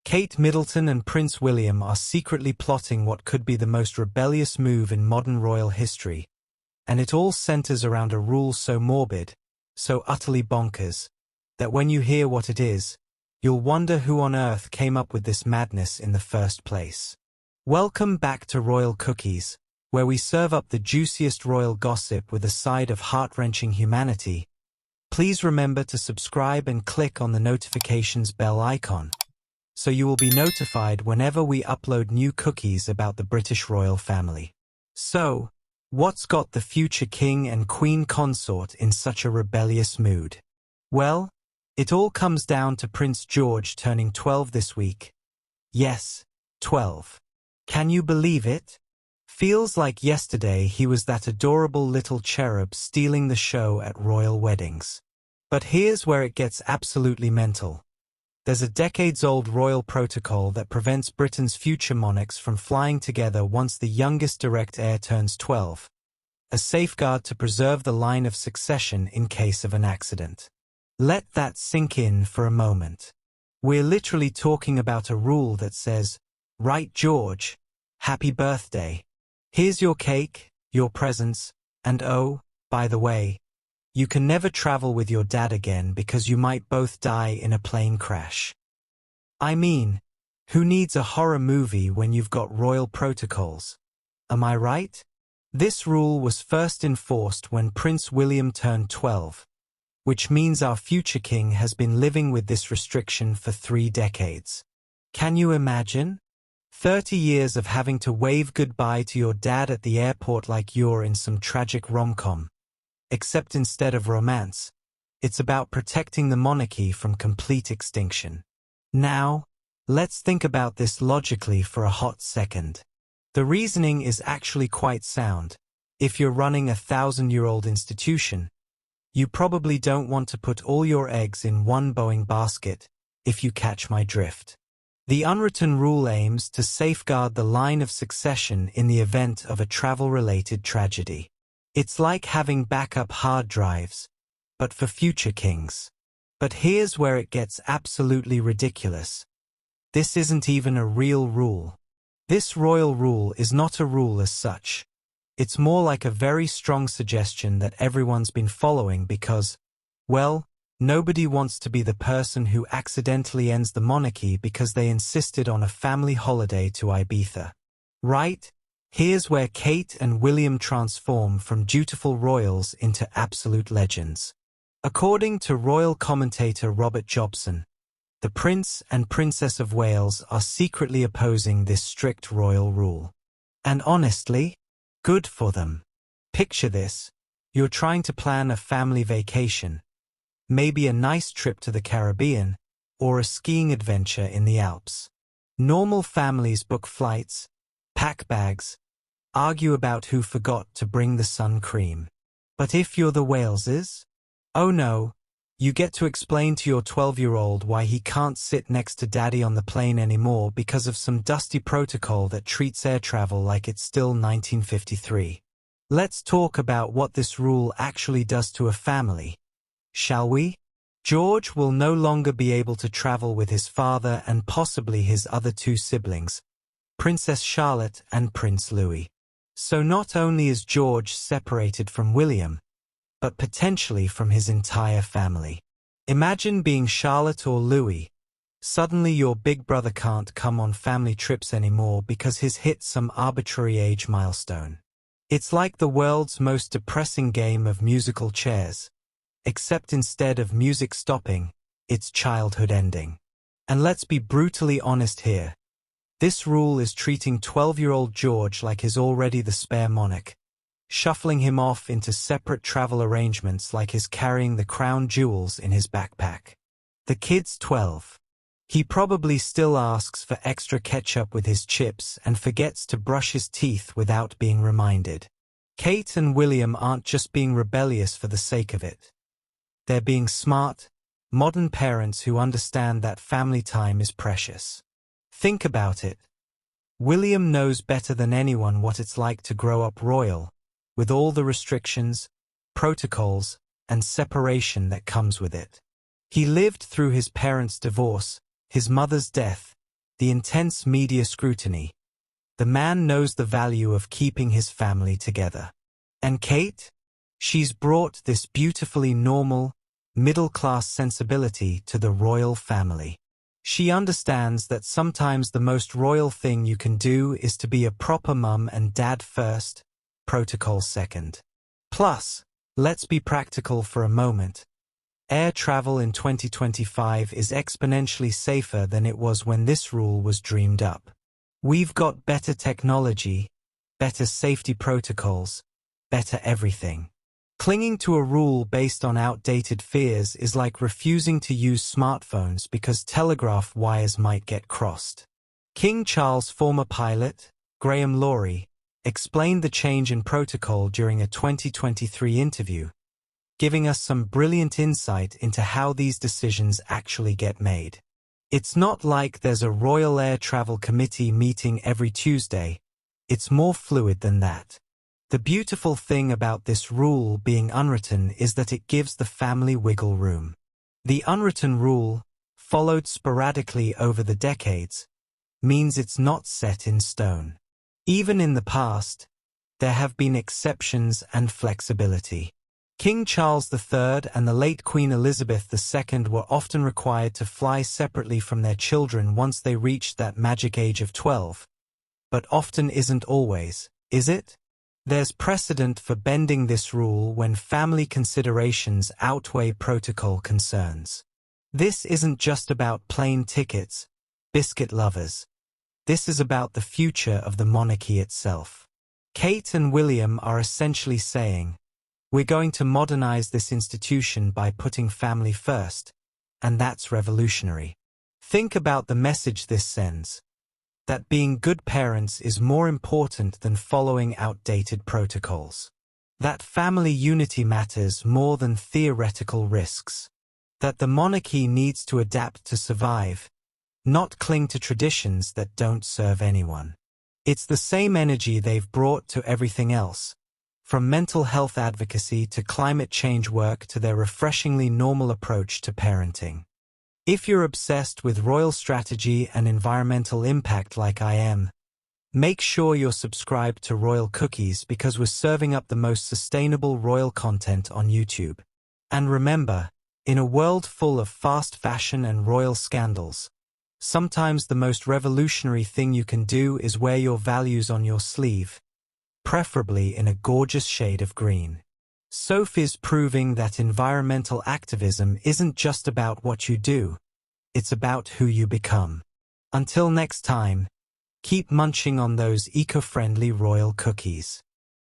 Kate Middleton and Prince William are secretly plotting what could be the most rebellious move in modern royal history, and it all centers around a rule so morbid, so utterly bonkers, that when you hear what it is, you'll wonder who on earth came up with this madness in the first place. Welcome back to Royal Cookies, where we serve up the juiciest royal gossip with a side of heart-wrenching humanity. Please remember to subscribe and click on the notifications bell icon, so you will be notified whenever we upload new cookies about the British royal family. So, what's got the future King and Queen Consort in such a rebellious mood? Well, it all comes down to Prince George turning 12 this week. Yes, 12. Can you believe it? Feels like yesterday he was that adorable little cherub stealing the show at royal weddings. But here's where it gets absolutely mental. There's a decades-old royal protocol that prevents Britain's future monarchs from flying together once the youngest direct heir turns 12. A safeguard to preserve the line of succession in case of an accident. Let that sink in for a moment. We're literally talking about a rule that says, "Right, George, happy birthday. Here's your cake, your presents, and oh, by the way, you can never travel with your dad again because you might both die in a plane crash." I mean, who needs a horror movie when you've got royal protocols? Am I right? This rule was first enforced when Prince William turned 12, which means our future king has been living with this restriction for 3 decades. Can you imagine? 30 years of having to wave goodbye to your dad at the airport like you're in some tragic rom-com. Except instead of romance, it's about protecting the monarchy from complete extinction. Now, let's think about this logically for a hot second. The reasoning is actually quite sound. If you're running a 1,000-year-old institution, you probably don't want to put all your eggs in one Boeing basket, if you catch my drift. The unwritten rule aims to safeguard the line of succession in the event of a travel-related tragedy. It's like having backup hard drives, but for future kings. But here's where it gets absolutely ridiculous. This isn't even a real rule. This royal rule is not a rule as such. It's more like a very strong suggestion that everyone's been following because, well, nobody wants to be the person who accidentally ends the monarchy because they insisted on a family holiday to Ibiza. Right? Here's where Kate and William transform from dutiful royals into absolute legends. According to royal commentator Robert Jobson, the Prince and Princess of Wales are secretly opposing this strict royal rule. And honestly, good for them. Picture this. You're trying to plan a family vacation, maybe a nice trip to the Caribbean, or a skiing adventure in the Alps. Normal families book flights, pack bags, argue about who forgot to bring the sun cream. But if you're the Waleses, oh no, you get to explain to your 12-year-old why he can't sit next to daddy on the plane anymore because of some dusty protocol that treats air travel like it's still 1953. Let's talk about what this rule actually does to a family, shall we? George will no longer be able to travel with his father and possibly his other 2 siblings, Princess Charlotte and Prince Louis. So not only is George separated from William, but potentially from his entire family. Imagine being Charlotte or Louis. Suddenly your big brother can't come on family trips anymore because he's hit some arbitrary age milestone. It's like the world's most depressing game of musical chairs, except instead of music stopping, it's childhood ending. And let's be brutally honest here. This rule is treating 12-year-old George like he's already the spare monarch, shuffling him off into separate travel arrangements like he's carrying the crown jewels in his backpack. The kid's 12. He probably still asks for extra ketchup with his chips and forgets to brush his teeth without being reminded. Kate and William aren't just being rebellious for the sake of it. They're being smart, modern parents who understand that family time is precious. Think about it. William knows better than anyone what it's like to grow up royal, with all the restrictions, protocols, and separation that comes with it. He lived through his parents' divorce, his mother's death, the intense media scrutiny. The man knows the value of keeping his family together. And Kate? She's brought this beautifully normal, middle-class sensibility to the royal family. She understands that sometimes the most royal thing you can do is to be a proper mum and dad first, protocol second. Plus, let's be practical for a moment. Air travel in 2025 is exponentially safer than it was when this rule was dreamed up. We've got better technology, better safety protocols, better everything. Clinging to a rule based on outdated fears is like refusing to use smartphones because telegraph wires might get crossed. King Charles' former pilot, Graham Laurie, explained the change in protocol during a 2023 interview, giving us some brilliant insight into how these decisions actually get made. It's not like there's a Royal Air Travel Committee meeting every Tuesday. It's more fluid than that. The beautiful thing about this rule being unwritten is that it gives the family wiggle room. The unwritten rule, followed sporadically over the decades, means it's not set in stone. Even in the past, there have been exceptions and flexibility. King Charles III and the late Queen Elizabeth II were often required to fly separately from their children once they reached that magic age of 12. But often isn't always, is it? There's precedent for bending this rule when family considerations outweigh protocol concerns. This isn't just about plane tickets, biscuit lovers. This is about the future of the monarchy itself. Kate and William are essentially saying, we're going to modernize this institution by putting family first, and that's revolutionary. Think about the message this sends. That being good parents is more important than following outdated protocols. That family unity matters more than theoretical risks. That the monarchy needs to adapt to survive, not cling to traditions that don't serve anyone. It's the same energy they've brought to everything else, from mental health advocacy to climate change work to their refreshingly normal approach to parenting. If you're obsessed with royal strategy and environmental impact like I am, make sure you're subscribed to Royal Cookies because we're serving up the most sustainable royal content on YouTube. And remember, in a world full of fast fashion and royal scandals, sometimes the most revolutionary thing you can do is wear your values on your sleeve, preferably in a gorgeous shade of green. Sophie's proving that environmental activism isn't just about what you do, it's about who you become. Until next time, keep munching on those eco-friendly royal cookies.